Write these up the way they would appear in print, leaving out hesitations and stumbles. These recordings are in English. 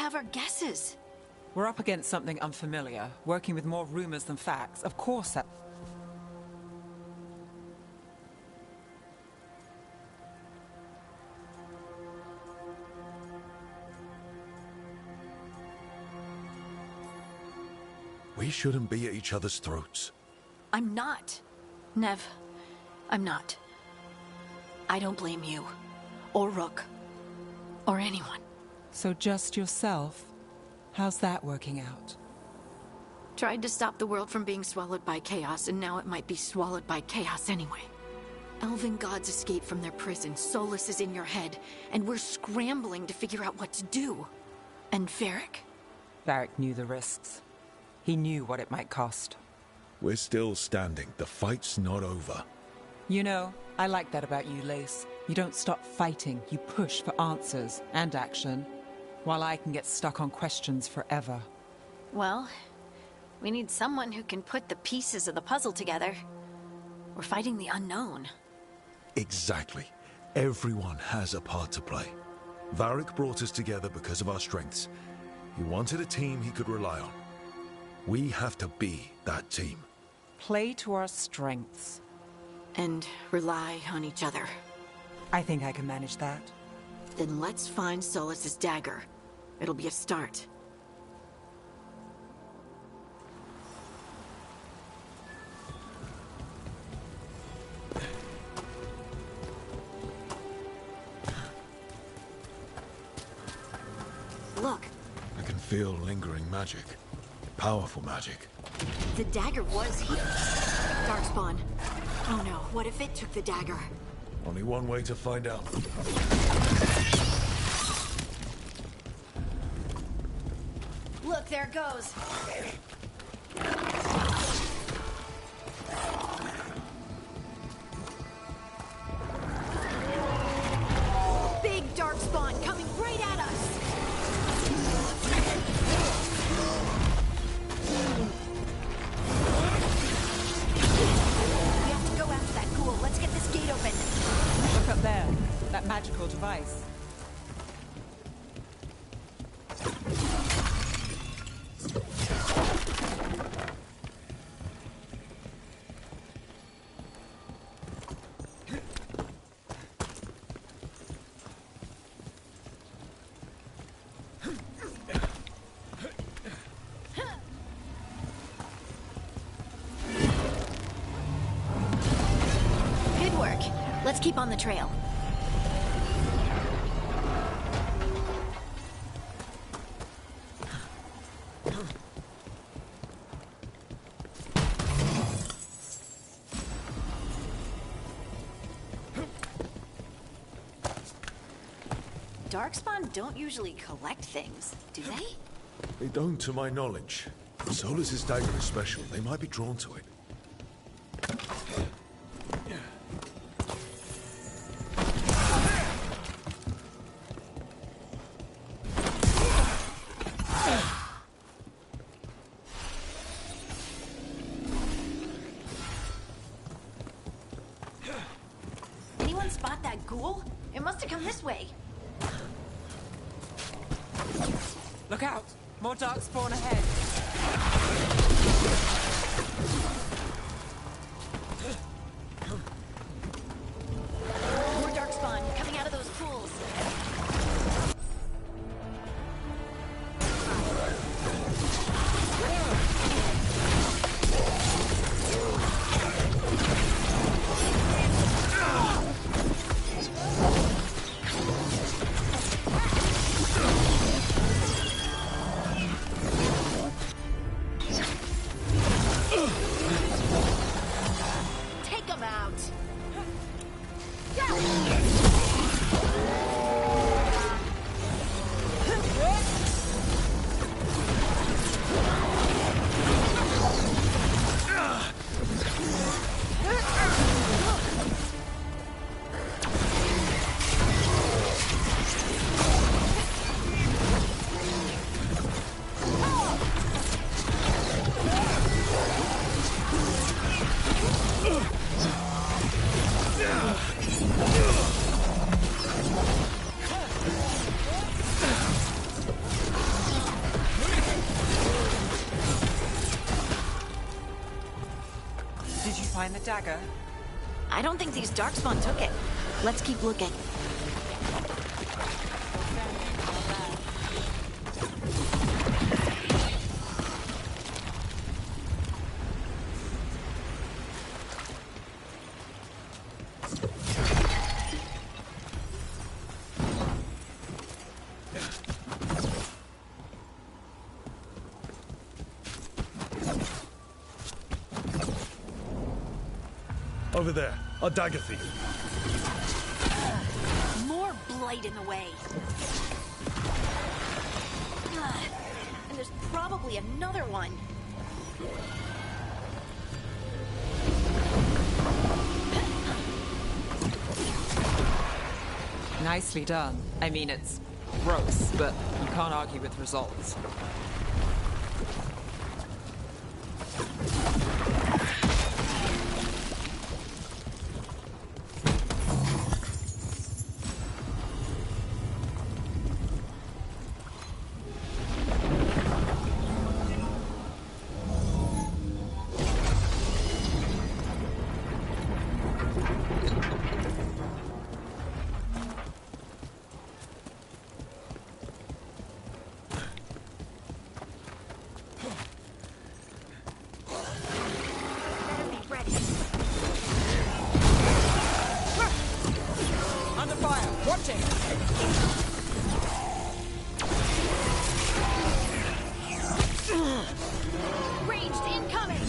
have our guesses. We're up against something unfamiliar, working with more rumors than facts. Of course that... We shouldn't be at each other's throats. I'm not. Nev, I'm not. I don't blame you, or Rook, or anyone. So just yourself? How's that working out? Tried to stop the world from being swallowed by chaos, and now it might be swallowed by chaos anyway. Elven gods escape from their prison, Solus is in your head, and we're scrambling to figure out what to do. And Varric? Varric knew the risks. He knew what it might cost. We're still standing. The fight's not over. You know, I like that about you, Lace. You don't stop fighting, you push for answers and action, while I can get stuck on questions forever. Well, we need someone who can put the pieces of the puzzle together. We're fighting the unknown. Exactly. Everyone has a part to play. Varric brought us together because of our strengths. He wanted a team he could rely on. We have to be that team. Play to our strengths. And rely on each other. I think I can manage that. Then let's find Solus's dagger. It'll be a start. Look. I can feel lingering magic. Powerful magic. The dagger was here. Darkspawn. Oh no, what if it took the dagger? Only one way to find out. Look, there it goes. Big Darkspawn coming right at us. We have to go after that ghoul. Let's get this gate open. Look up there, that magical device. Good work. Let's keep on the trail. Darkspawn don't usually collect things, do they? They don't, to my knowledge. Solus's dagger is special. They might be drawn to it. Anyone spot that ghoul? It must have come this way. Look out! More darkspawn ahead! More darkspawn coming out of those pools. Find the dagger? I don't think these Darkspawn took it. Let's keep looking. Over there, a dagger thief. More blight in the way. And there's probably another one. Nicely done. I mean, it's gross, but you can't argue with results. Ranged incoming!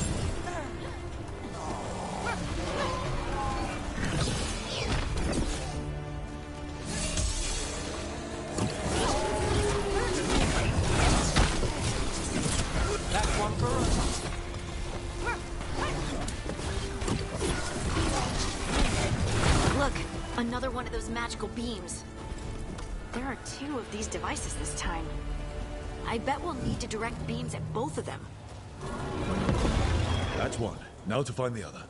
That's one for us. Look, another one of those magical beams. There are 2 of these devices this time. I bet we'll need to direct beams at both of them. That's one. Now to find the other.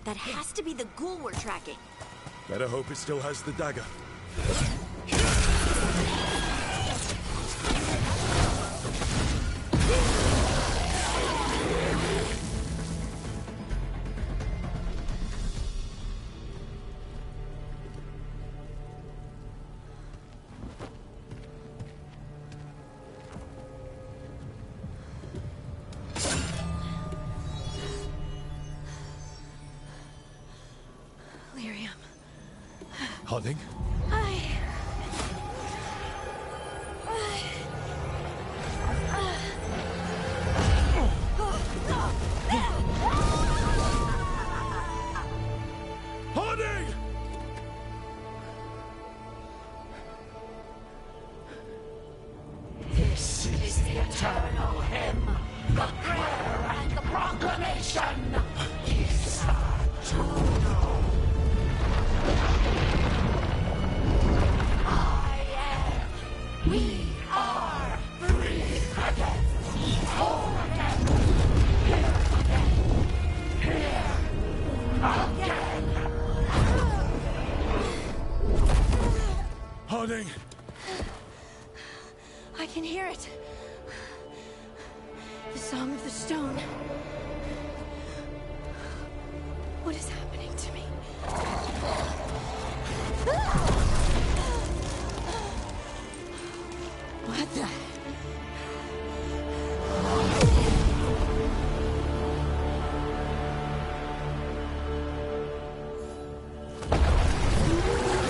That has to be the ghoul we're tracking. Better hope it still has the dagger. Hunting? Hunting! This is the eternal hymn, the prayer and the proclamation. Is to know. We are free again, whole again, here again. The Song of the Stone. What is happening to me? What the?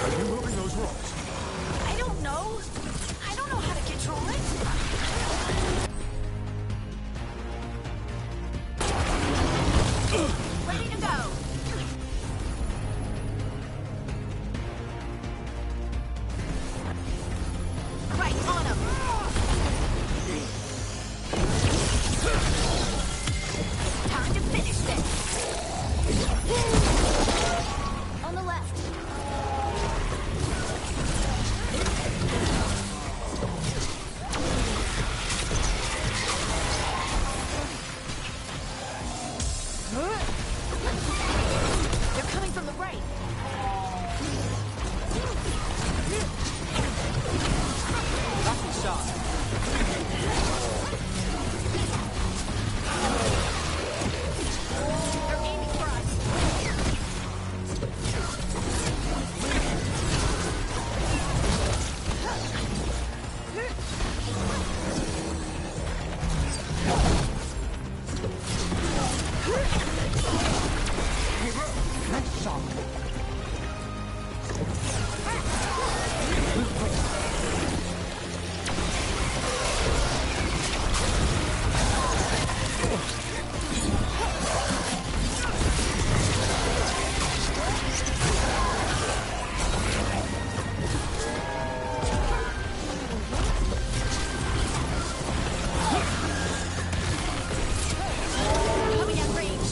Are you moving those rocks? I don't know. I don't know how to control it. Ready to go. Right on him. Time to finish this. On the left. They're coming from the right. Lucky shot. They're aiming for us. Nice shot. Coming at range.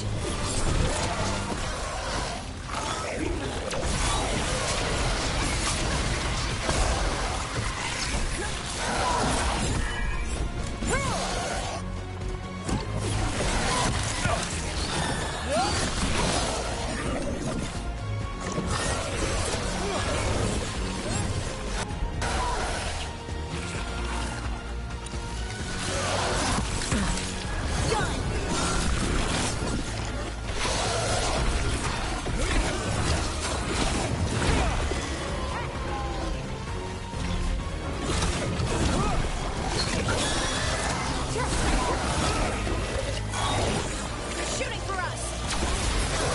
They're shooting for us.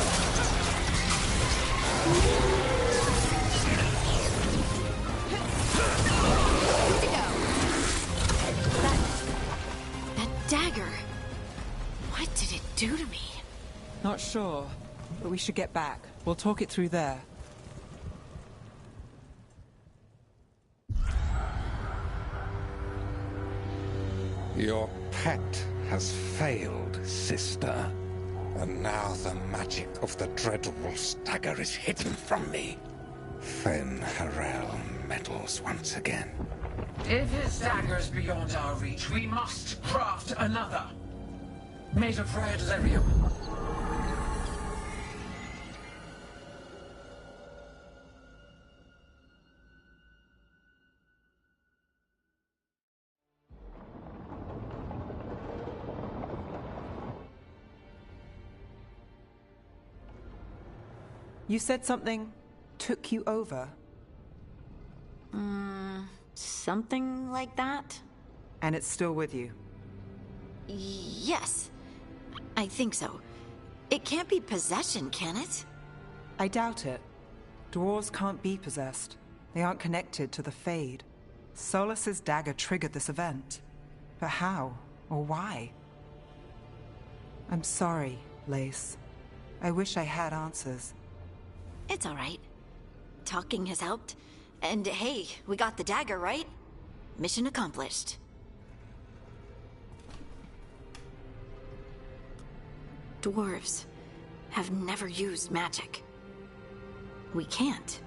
Good to go. That dagger. What did it do to me? Not sure, but we should get back. We'll talk it through there. Your pet has failed, sister. And now the magic of the dreadful stagger is hidden from me. Fen Harel meddles once again. If his dagger's beyond our reach, we must craft another. Made of red lyrium. You said something took you over, Something like that? and it's still with you. Yes. I think so. It can't be possession, can it? I doubt it. Dwarves can't be possessed. They aren't connected to the Fade. Solas's dagger triggered this event. But how? Or why? I'm sorry, Lace. I wish I had answers. It's all right. Talking has helped. And hey, we got the dagger, right? Mission accomplished. Dwarves have never used magic. We can't.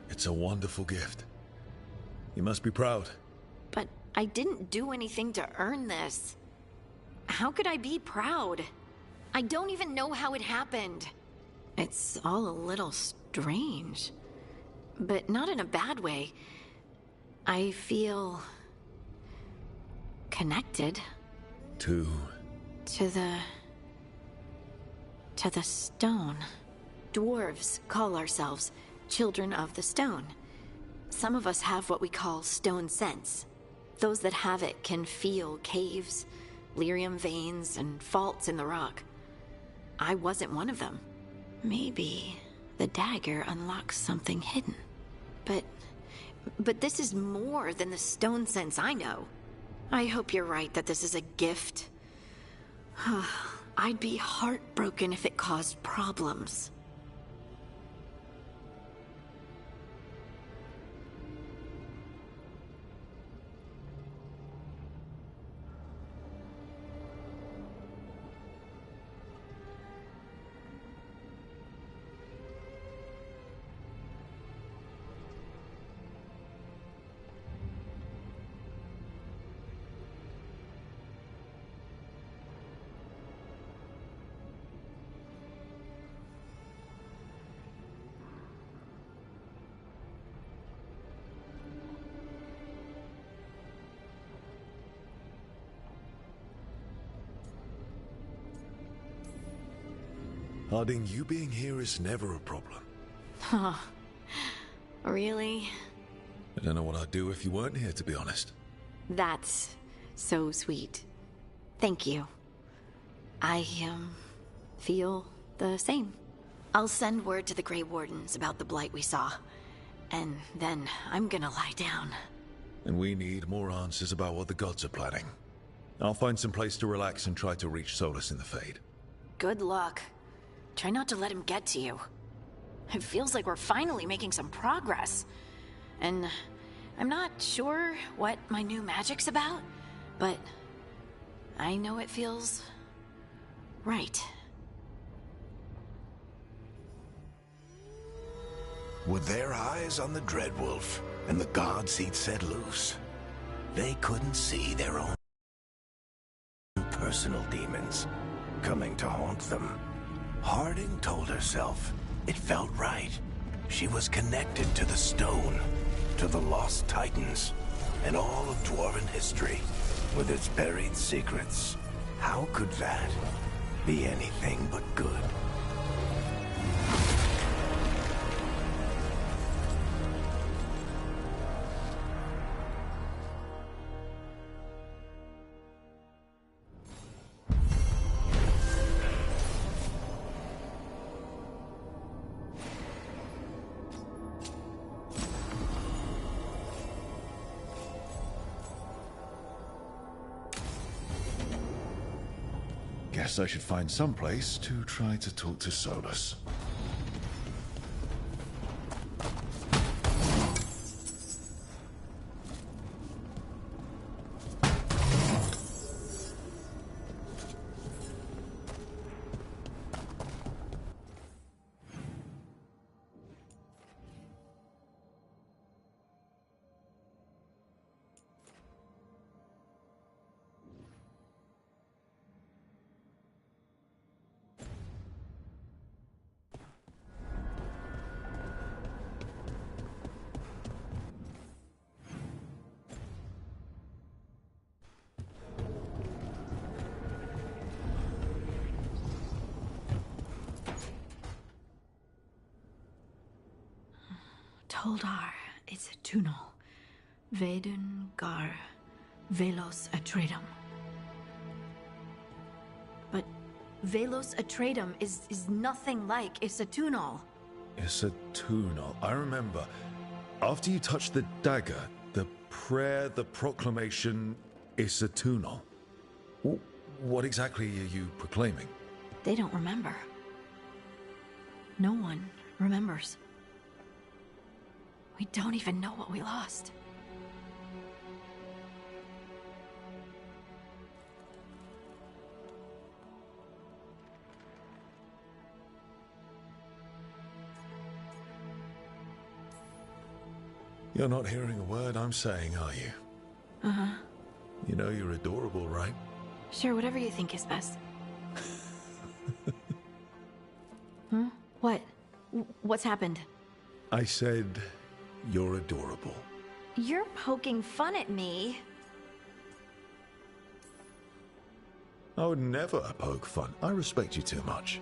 It's a wonderful gift. You must be proud. But I didn't do anything to earn this. How could I be proud? I don't even know how it happened. It's all a little strange, but not in a bad way. I feel connected. To the stone. Dwarves call ourselves children of the stone. Some of us have what we call stone sense. Those that have it can feel caves, lyrium veins, and faults in the rock. I wasn't one of them. Maybe the dagger unlocks something hidden. But this is more than the stone sense I know. I hope you're right that this is a gift. I'd be heartbroken if it caused problems. Harding, you being here is never a problem. Huh. Really? I don't know what I'd do if you weren't here, to be honest. That's so sweet. Thank you. I, feel the same. I'll send word to the Grey Wardens about the blight we saw. And then I'm gonna lie down. And we need more answers about what the gods are planning. I'll find some place to relax and try to reach Solus in the Fade. Good luck. Try not to let him get to you. It feels like we're finally making some progress. And I'm not sure what my new magic's about, but I know it feels right. With their eyes on the Dreadwolf and the gods he'd set loose, they couldn't see their own personal demons coming to haunt them. Harding told herself it felt right. She was connected to the stone, to the lost titans, and all of Dwarven history, with its buried secrets. How could that be anything but good? Guess I should find some place to try to talk to Solus. Toldar is a tunnel. Veden gar velos atredum. But velos atredum is nothing like Isatunal. Isatunal. I remember. After you touched the dagger, the prayer, the proclamation, Isatunal. What exactly are you proclaiming? They don't remember. No one remembers. We don't even know what we lost. You're not hearing a word I'm saying, are you? Uh-huh. You know you're adorable, right? Sure, whatever you think is best. Hmm? What? What's happened? I said, you're adorable. You're poking fun at me. I would never poke fun. I respect you too much.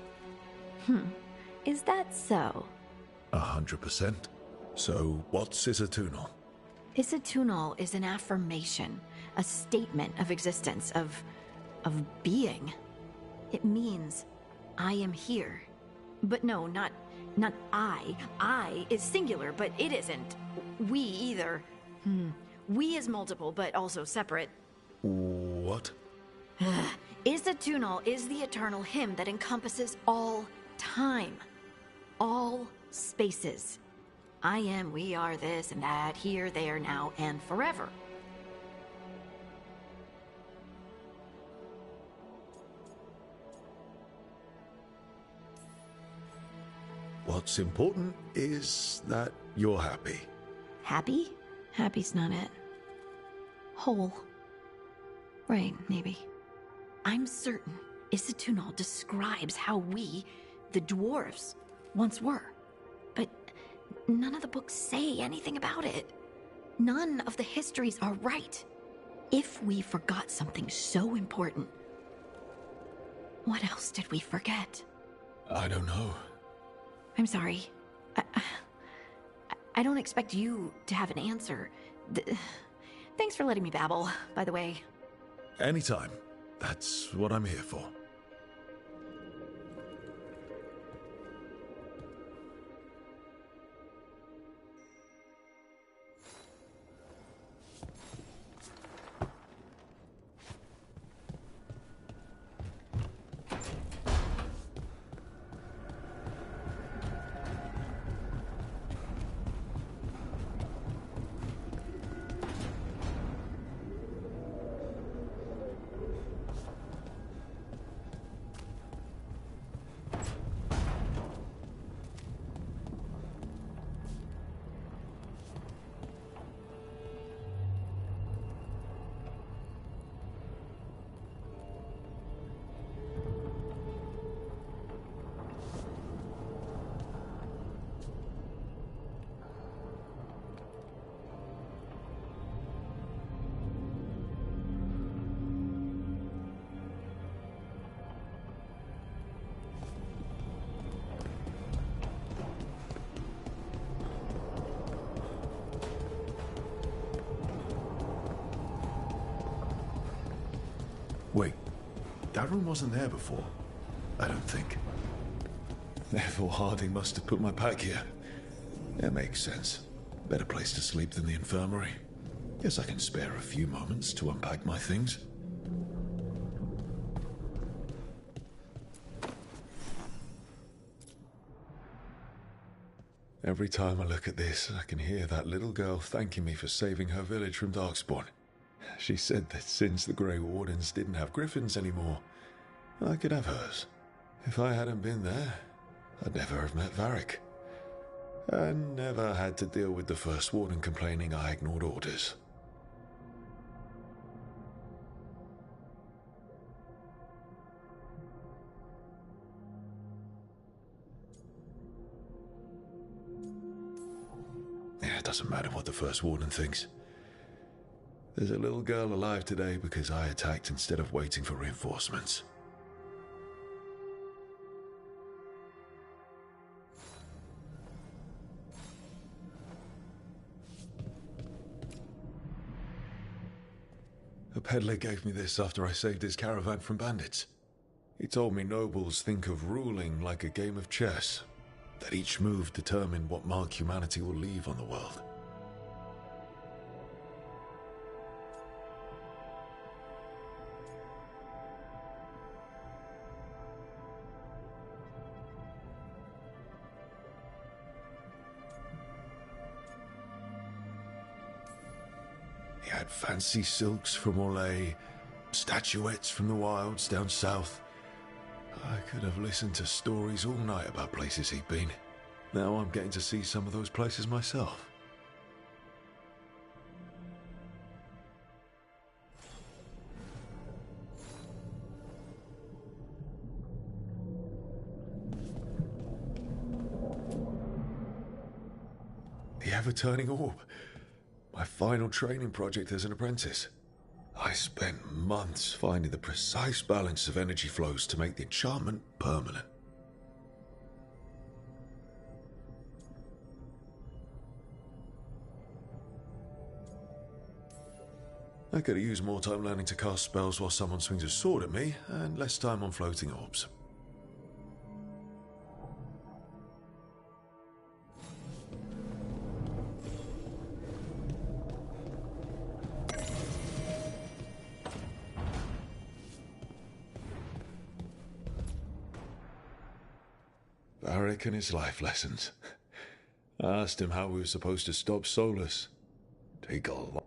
Is that so? 100%. So, what's Isatunal? Isatunal is an affirmation, a statement of existence, of being. It means, I am here. But no, not I. I is singular, but it isn't. We either. We is multiple, but also separate. What? Isatunal is the eternal hymn that encompasses all time. All spaces. I am, we are, this and that, here, there, now, and forever. What's important is that you're happy. Happy? Happy's not it. Whole. Right, maybe. I'm certain Isatunal describes how we, the dwarves, once were. But none of the books say anything about it. None of the histories are right. If we forgot something so important, what else did we forget? I don't know. I'm sorry. I don't expect you to have an answer. Thanks for letting me babble, by the way. Anytime. That's what I'm here for. Wait, that room wasn't there before. I don't think. Therefore, Harding must have put my pack here. That makes sense. Better place to sleep than the infirmary. Guess I can spare a few moments to unpack my things. Every time I look at this, I can hear that little girl thanking me for saving her village from Darkspawn. She said that since the Grey Wardens didn't have griffins anymore, I could have hers. If I hadn't been there, I'd never have met Varric. And never had to deal with the First Warden complaining I ignored orders. Yeah, it doesn't matter what the First Warden thinks. There's a little girl alive today because I attacked instead of waiting for reinforcements. A peddler gave me this after I saved his caravan from bandits. He told me nobles think of ruling like a game of chess, that each move determines what mark humanity will leave on the world. He had fancy silks from Orlais, statuettes from the wilds down south. I could have listened to stories all night about places he'd been. Now I'm getting to see some of those places myself. ever-turning orb. My final training project as an apprentice. I spent months finding the precise balance of energy flows to make the enchantment permanent. I could have used more time learning to cast spells while someone swings a sword at me, and less time on floating orbs. Varric and his life lessons. I asked him how we were supposed to stop Solus. Take a lot.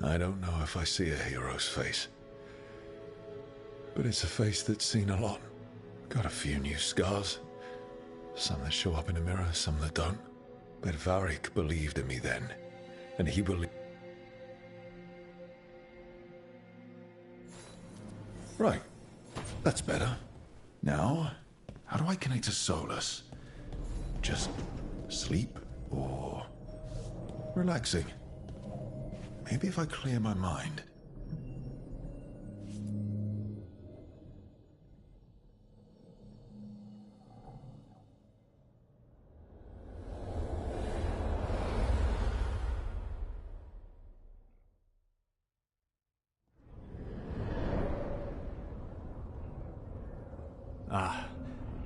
I don't know if I see a hero's face, but it's a face that's seen a lot. Got a few new scars. Some that show up in a mirror, some that don't. But Varric believed in me then, and he believed... Right. That's better. Now, how do I connect to Solus? Just sleep or relaxing? Maybe if I clear my mind.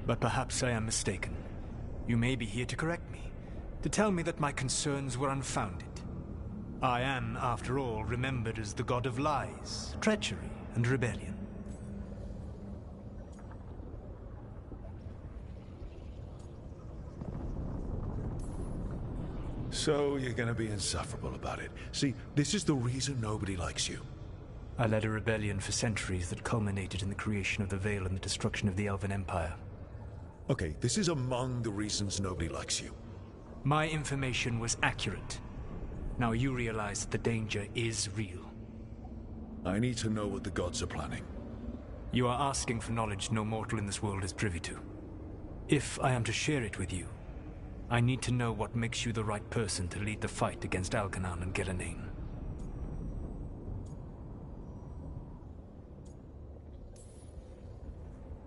But perhaps I am mistaken. You may be here to correct me, to tell me that my concerns were unfounded. I am, after all, remembered as the god of lies, treachery, and rebellion. So you're gonna be insufferable about it. See, this is the reason nobody likes you. I led a rebellion for centuries that culminated in the creation of the Veil and the destruction of the Elven Empire. Okay, this is among the reasons nobody likes you. My information was accurate. Now you realize that the danger is real. I need to know what the gods are planning. You are asking for knowledge no mortal in this world is privy to. If I am to share it with you, I need to know what makes you the right person to lead the fight against Alkanan and Gelanane.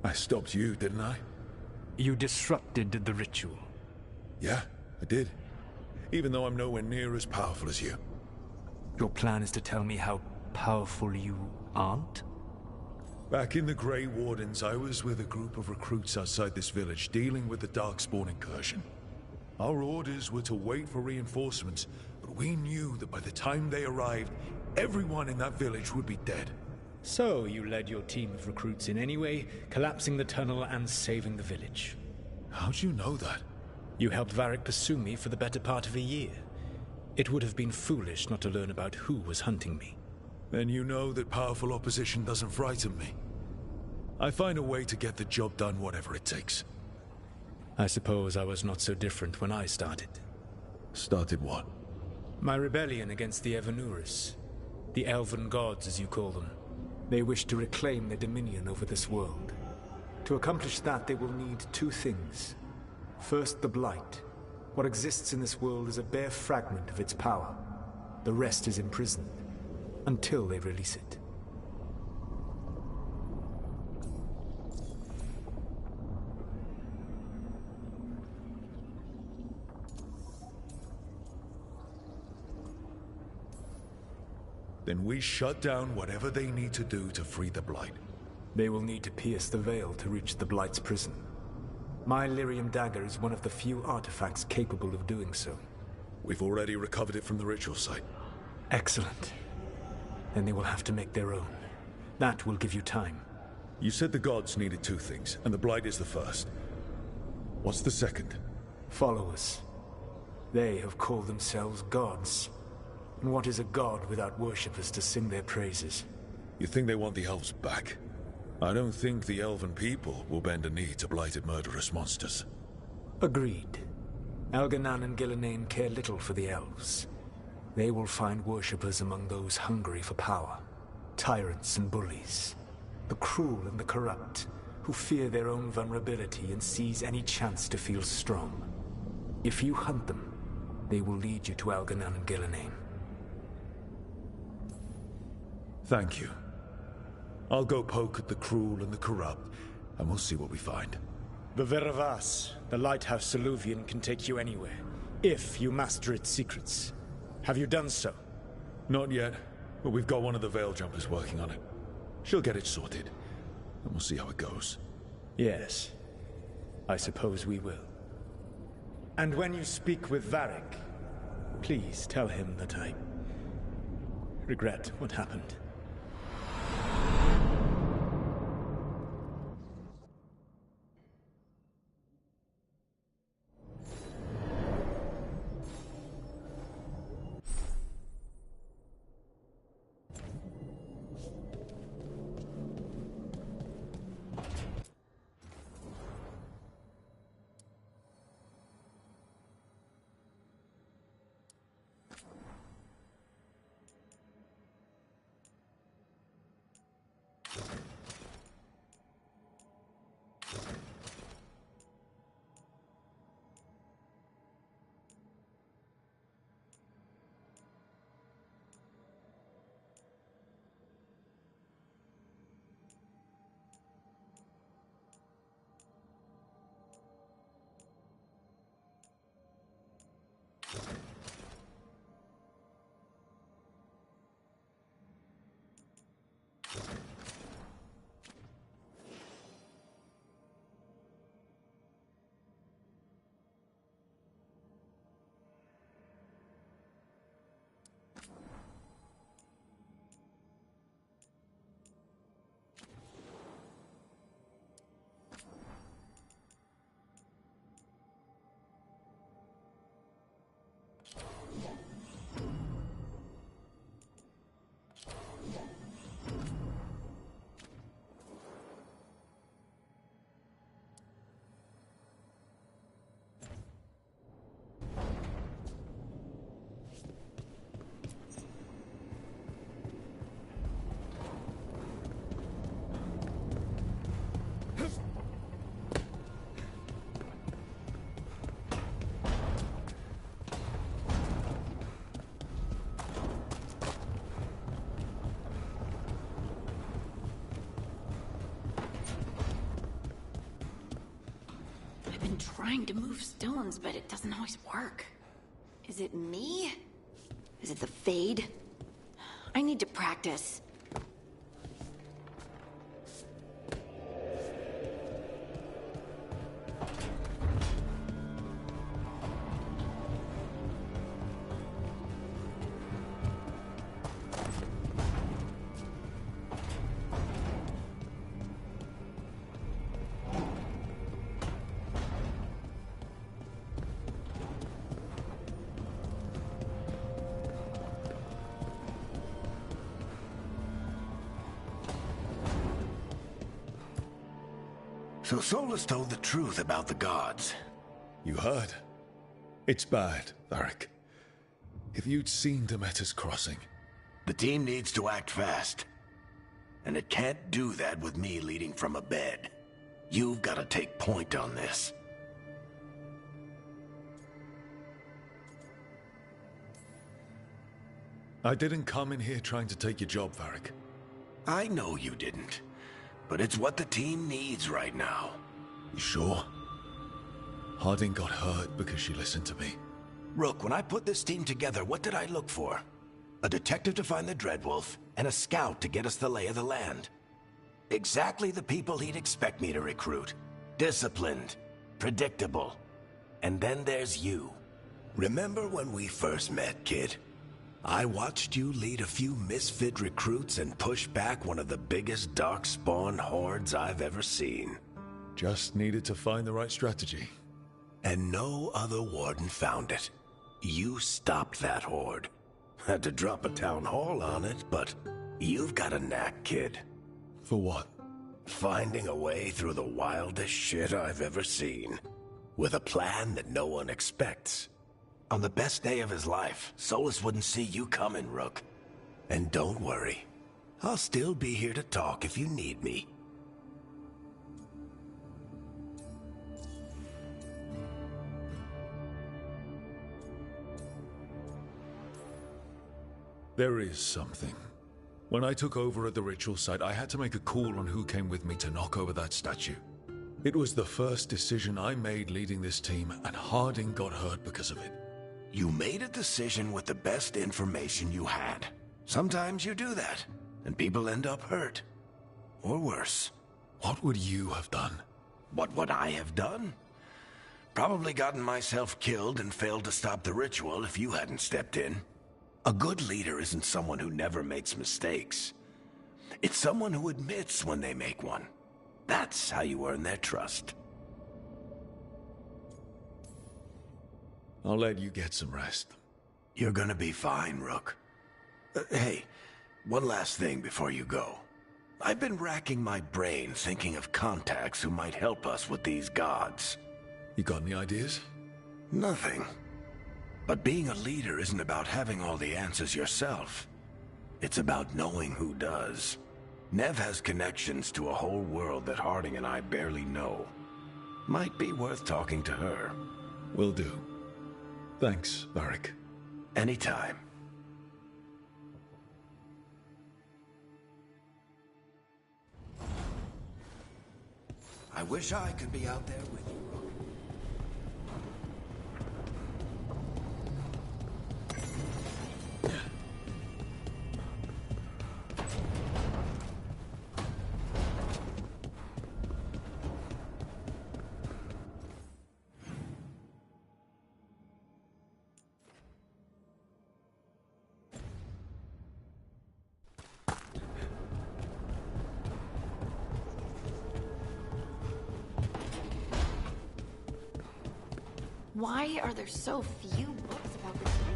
I stopped you, didn't I? You disrupted the ritual. Yeah, I did. Even though I'm nowhere near as powerful as you. Your plan is to tell me how powerful you aren't? Back in the Grey Wardens, I was with a group of recruits outside this village dealing with the Darkspawn incursion. Our orders were to wait for reinforcements, but we knew that by the time they arrived, everyone in that village would be dead. So you led your team of recruits in any way, collapsing the tunnel and saving the village. How'd you know that? You helped Varric pursue me for the better part of a year. It would have been foolish not to learn about who was hunting me. Then you know that powerful opposition doesn't frighten me. I find a way to get the job done whatever it takes. I suppose I was not so different when I started. Started what? My rebellion against the Evanuris. The Elven gods, as you call them. They wish to reclaim their dominion over this world. To accomplish that, they will need two things. First, the Blight. What exists in this world is a bare fragment of its power. The rest is imprisoned, until they release it. Then we shut down whatever they need to do to free the Blight. They will need to pierce the veil to reach the Blight's prison. My Lyrium dagger is one of the few artifacts capable of doing so. We've already recovered it from the ritual site. Excellent. Then they will have to make their own. That will give you time. You said the gods needed two things, and the Blight is the first. What's the second? Followers. They have called themselves gods. And what is a god without worshippers to sing their praises? You think they want the elves back? I don't think the elven people will bend a knee to blighted murderous monsters. Agreed. Elganan and Gillenane care little for the elves. They will find worshippers among those hungry for power. Tyrants and bullies. The cruel and the corrupt, who fear their own vulnerability and seize any chance to feel strong. If you hunt them, they will lead you to Elganan and Gillenane. Thank you. I'll go poke at the cruel and the corrupt, and we'll see what we find. The Veravas, the lighthouse Soluvian, can take you anywhere, if you master its secrets. Have you done so? Not yet, but we've got one of the Veil Jumpers working on it. She'll get it sorted, and we'll see how it goes. Yes, I suppose we will. And when you speak with Varric, please tell him that I regret what happened. Trying to move stones, but it doesn't always work. Is it me? Is it the Fade? I need to practice. So Solus told the truth about the gods. You heard? It's bad, Varric. If you'd seen Demeter's crossing... The team needs to act fast. And it can't do that with me leading from a bed. You've got to take point on this. I didn't come in here trying to take your job, Varric. I know you didn't. But it's what the team needs right now. You sure? Harding got hurt because she listened to me. Rook, when I put this team together, what did I look for? A detective to find the Dreadwolf, and a scout to get us the lay of the land. Exactly the people he'd expect me to recruit. Disciplined, predictable. And then there's you. Remember when we first met, kid? I watched you lead a few misfit recruits and push back one of the biggest darkspawn hordes I've ever seen. Just needed to find the right strategy. And no other warden found it. You stopped that horde. Had to drop a town hall on it, but you've got a knack, kid. For what? Finding a way through the wildest shit I've ever seen. With a plan that no one expects. On the best day of his life, Solus wouldn't see you coming, Rook. And don't worry. I'll still be here to talk if you need me. There is something. When I took over at the ritual site, I had to make a call on who came with me to knock over that statue. It was the first decision I made leading this team, and Harding got hurt because of it. You made a decision with the best information you had. Sometimes you do that, and people end up hurt. Or worse. What would you have done? What would I have done? Probably gotten myself killed and failed to stop the ritual if you hadn't stepped in. A good leader isn't someone who never makes mistakes. It's someone who admits when they make one. That's how you earn their trust. I'll let you get some rest. You're gonna be fine, Rook. Hey, one last thing before you go. I've been racking my brain thinking of contacts who might help us with these gods. You got any ideas? Nothing. But being a leader isn't about having all the answers yourself. It's about knowing who does. Nev has connections to a whole world that Harding and I barely know. Might be worth talking to her. Will do. Thanks, Varric. Anytime. I wish I could be out there with you, Rook. Why are there so few books about this thing?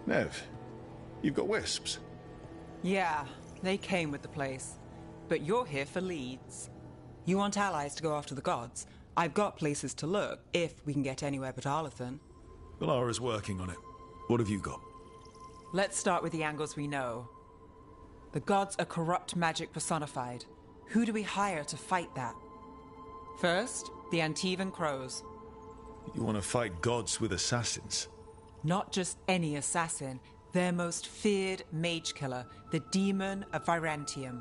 Nev, you've got wisps. Yeah, they came with the place. But you're here for leads. You want allies to go after the gods? I've got places to look, if we can get anywhere but Arlathan. Valara's working on it. What have you got? Let's start with the angles we know. The gods are corrupt magic personified. Who do we hire to fight that? First, the Antivan Crows. You want to fight gods with assassins? Not just any assassin, their most feared mage killer, the Demon of Virantium.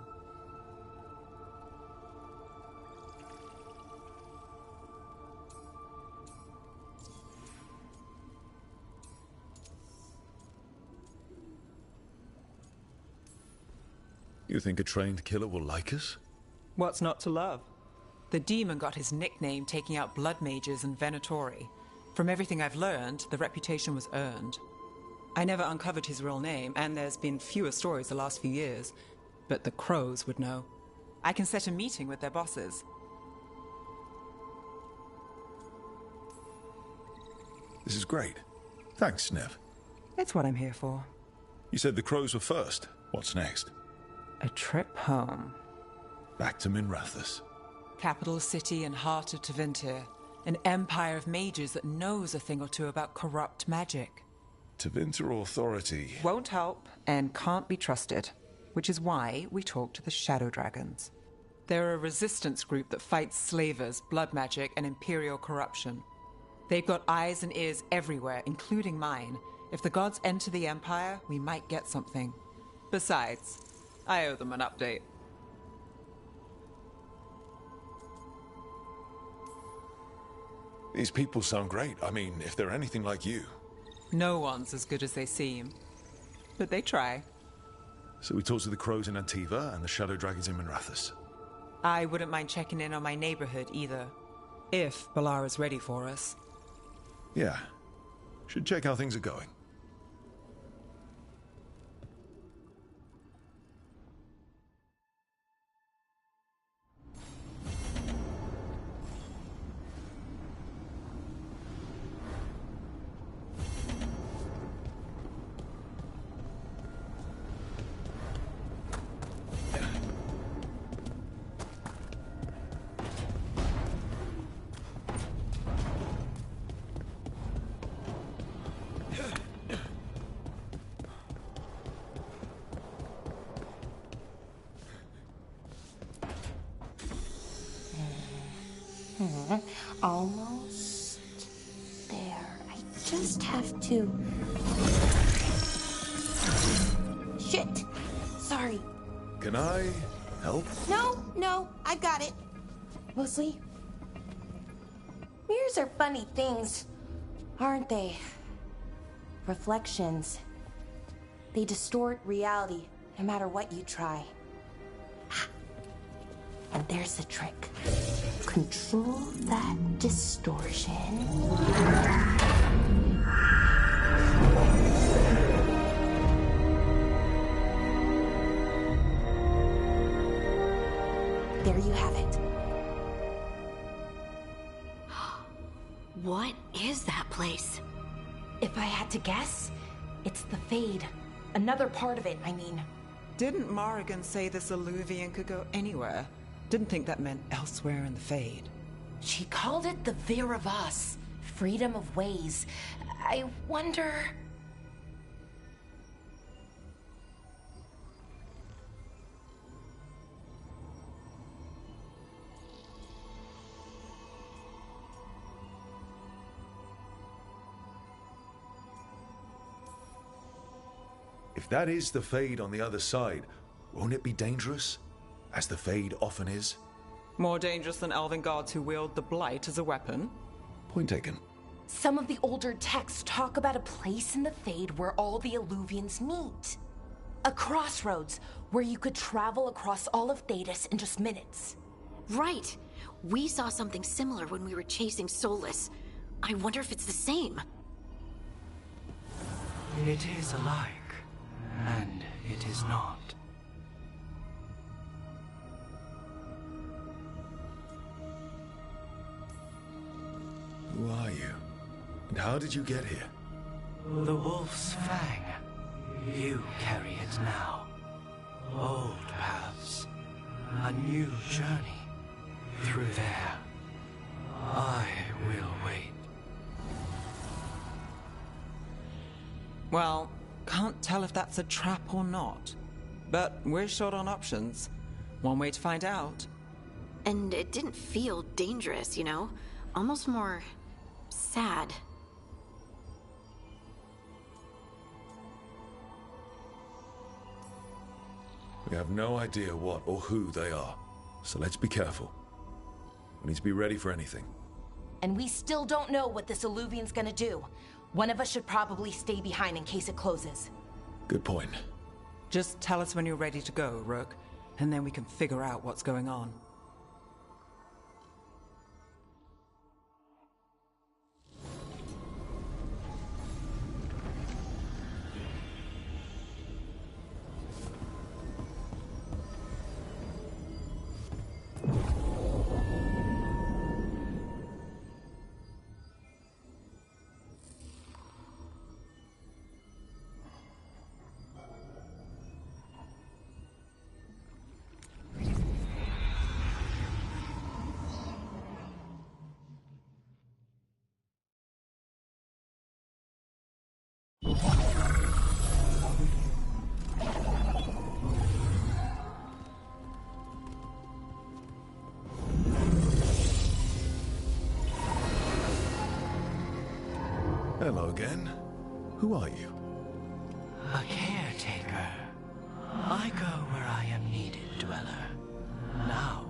You think a trained killer will like us? What's not to love? The demon got his nickname taking out blood mages and Venatori. From everything I've learned, the reputation was earned. I never uncovered his real name, and there's been fewer stories the last few years, but the Crows would know. I can set a meeting with their bosses. This is great. Thanks, Nev. It's what I'm here for. You said the Crows were first. What's next? A trip home. Back to Minrathous. Capital city and heart of Tevinter. An empire of mages that knows a thing or two about corrupt magic. Tevinter Authority. Won't help and can't be trusted, which is why we talk to the Shadow Dragons. They're a resistance group that fights slavers, blood magic, and imperial corruption. They've got eyes and ears everywhere, including mine. If the gods enter the Empire, we might get something. Besides, I owe them an update. These people sound great. I mean, if they're anything like you. No one's as good as they seem. But they try. So we talked to the crows in Antiva and the shadow dragons in Minrathous. I wouldn't mind checking in on my neighborhood either. If Balara's ready for us. Yeah. Should check how things are going. Almost there. I just have to... Shit! Sorry. Can I help? No, I've got it. Mostly, mirrors are funny things, aren't they? Reflections. They distort reality, no matter what you try. And there's the trick. Control that distortion. There you have it. What is that place? If I had to guess, it's the Fade. Another part of it, I mean. Didn't Morrigan say this Illuvian could go anywhere? Didn't think that meant elsewhere in the Fade. She called it the Vir of Us, freedom of ways. I wonder... If that is the Fade on the other side, won't it be dangerous? As the Fade often is? More dangerous than elven gods who wield the Blight as a weapon? Point taken. Some of the older texts talk about a place in the Fade where all the Illuvians meet. A crossroads where you could travel across all of Thedas in just minutes. Right. We saw something similar when we were chasing Solus. I wonder if it's the same. It is alike, and it is not. Who are you? And how did you get here? The Wolf's Fang. You carry it now. Old paths. A new journey. Through there. I will wait. Well, can't tell if that's a trap or not. But we're short on options. One way to find out. And it didn't feel dangerous, you know? Almost more... sad. We have no idea what or who they are, so let's be careful. We need to be ready for anything. And we still don't know what this Illuvian's gonna do. One of us should probably stay behind in case it closes. Good point. Just tell us when you're ready to go, Rook, and then we can figure out what's going on. Hello again. Who are you? A caretaker. I go where I am needed, Dweller. Now,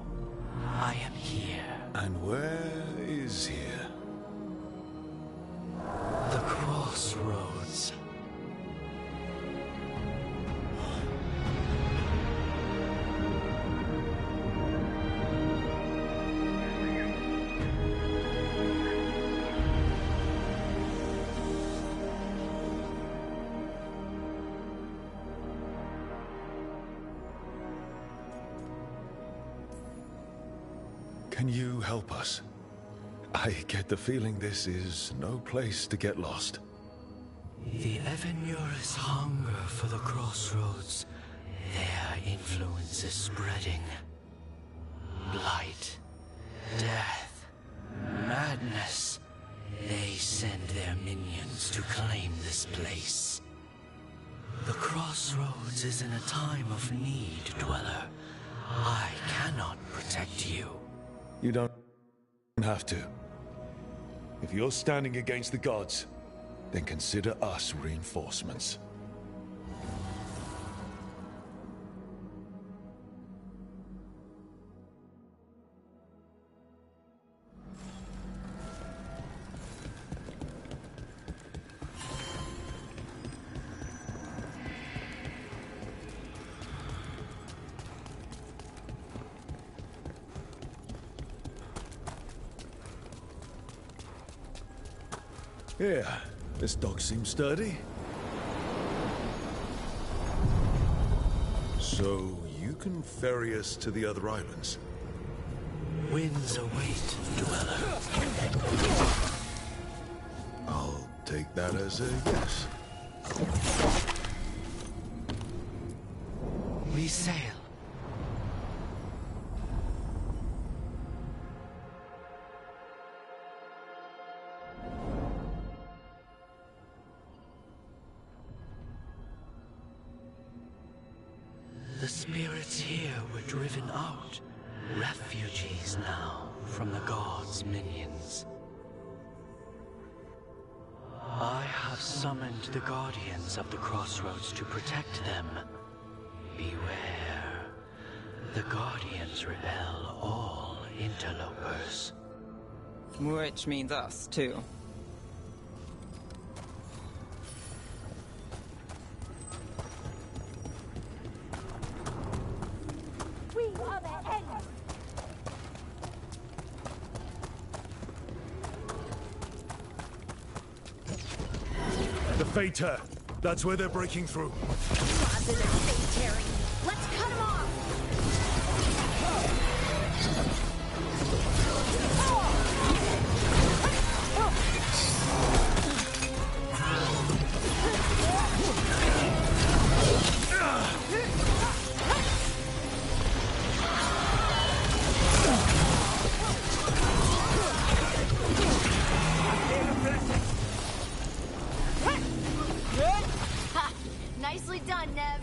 I am here. And where is here? Can you help us? I get the feeling this is no place to get lost. The Evanurus hunger for the crossroads. Their influence is spreading. Blight, death, madness. They send their minions to claim this place. The crossroads is in a time of need, Dweller. I cannot protect you. You don't have to. If you're standing against the gods, then consider us reinforcements. Yeah, this dog seems sturdy. So, you can ferry us to the other islands? Winds await, Dweller. I'll take that as a yes. We sail. The spirits here were driven out, refugees now from the gods' minions. I have summoned the guardians of the crossroads to protect them. Beware. The guardians repel all interlopers. Which means us, too. The Fater! That's where they're breaking through. Let's cut him off! Nicely done, Nev.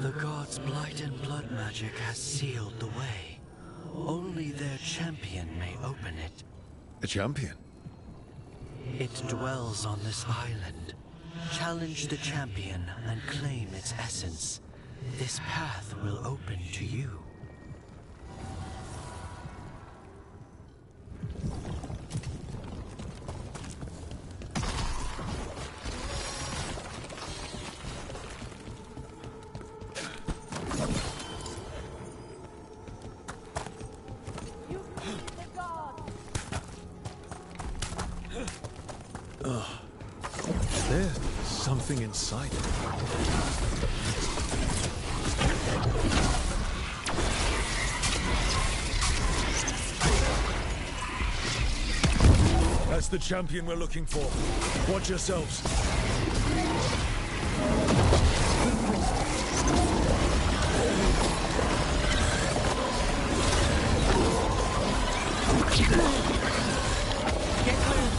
The gods' blight and blood magic has sealed the way. Only their champion may open it. A champion? It dwells on this island. Challenge the champion and claim its essence. This path will open to you. There's something inside it. That's the champion we're looking for. Watch yourselves. Get clear.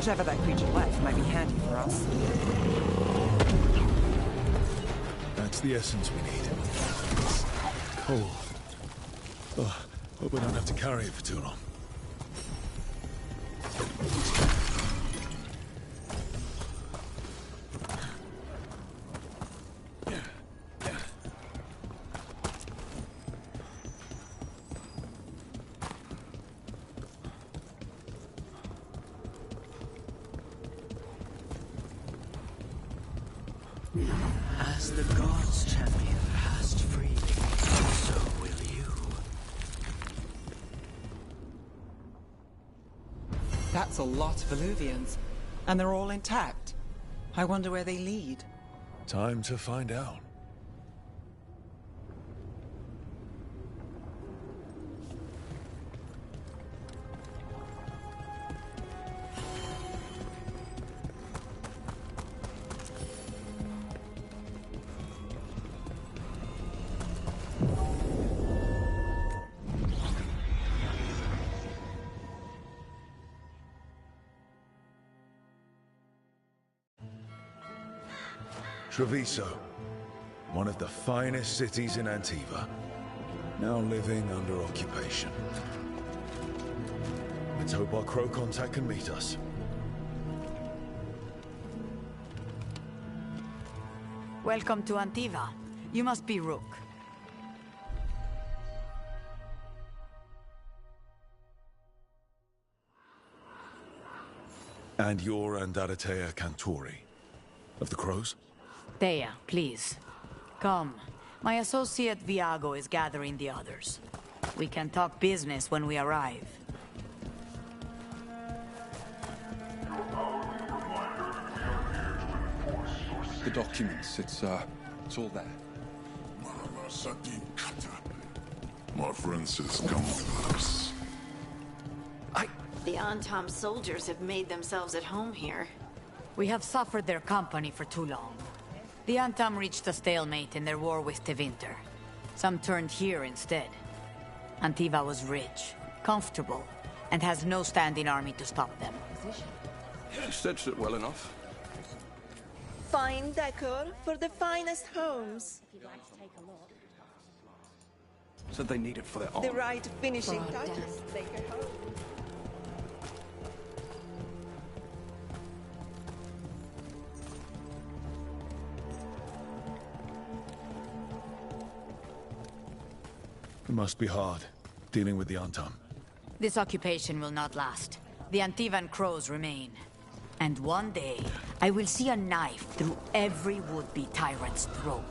Whatever that creature left might be handy for us. That's the essence we need. Cold. Oh, hope we don't have to carry it for too long. As the gods' champion passed freely, so will you. That's a lot of Illuvians. And they're all intact. I wonder where they lead. Time to find out. Treviso, one of the finest cities in Antiva, now living under occupation. Let's hope our crow contact can meet us. Welcome to Antiva. You must be Rook. And you're Andaratea Cantori, of the Crows? Thea, please. Come. My associate Viago is gathering the others. We can talk business when we arrive. The documents, it's all there. My friend says come with us. The Antam soldiers have made themselves at home here. We have suffered their company for too long. The Antam reached a stalemate in their war with Tevinter. Some turned here instead. Antiva was rich, comfortable, and has no standing army to stop them. You stitched it well enough. Fine decor for the finest homes. Said they need it for their The army. right finishing touches make a home. It must be hard, dealing with the Antam. This occupation will not last. The Antivan crows remain. And one day, I will see a knife through every would-be tyrant's throat.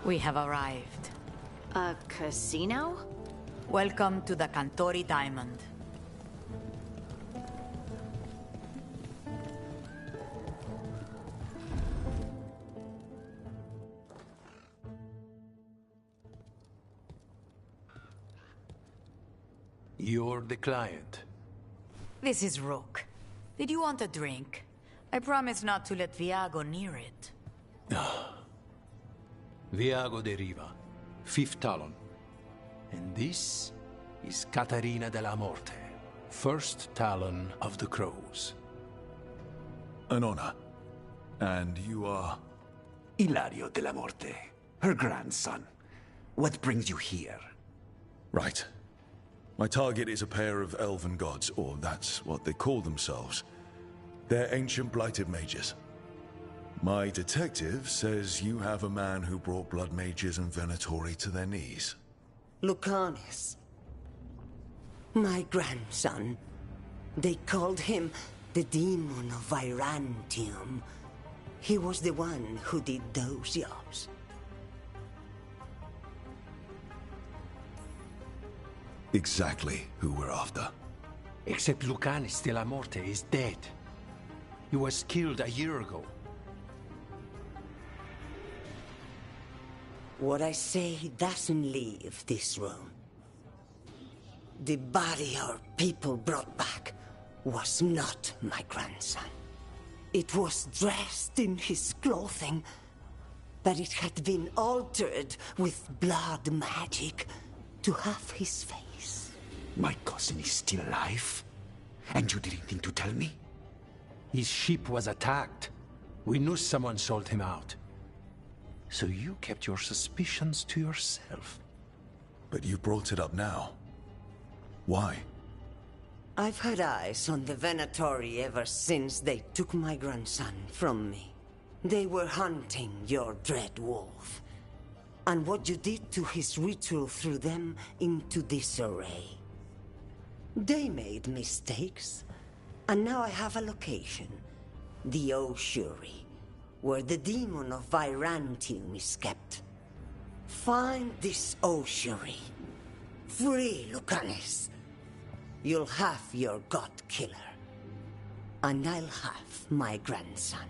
We have arrived. A casino? Welcome to the Cantori Diamond. You're the client. This is Rook. Did you want a drink? I promise not to let Viago near it. Viago de Riva, Fifth Talon. And this is Catarina de la Morte, First Talon of the Crows. An honor. And you are? Ilario de la Morte, her grandson. What brings you here? Right. My target is a pair of elven gods, or that's what they call themselves. They're ancient blighted mages. My detective says you have a man who brought blood mages and Venatori to their knees. Lucanis. My grandson. They called him the Demon of Virantium. He was the one who did those jobs. Exactly who we're after. Except Lucanis de la Morte is dead. He was killed a year ago. What I say doesn't leave this room. The body our people brought back was not my grandson. It was dressed in his clothing, but it had been altered with blood magic to have his face. My cousin is still alive? And you didn't think to tell me? His ship was attacked. We knew someone sold him out. So you kept your suspicions to yourself. But you brought it up now. Why? I've had eyes on the Venatori ever since they took my grandson from me. They were hunting your dread wolf. And what you did to his ritual threw them into disarray. They made mistakes, and now I have a location. The ossuary, where the demon of Virantium is kept. Find this ossuary. Free Lucanus. You'll have your god killer. And I'll have my grandson.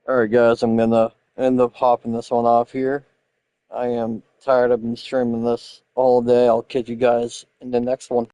Alright guys, I'm gonna end up hopping this one off here. I am tired. I've been streaming this all day. I'll catch you guys in the next one.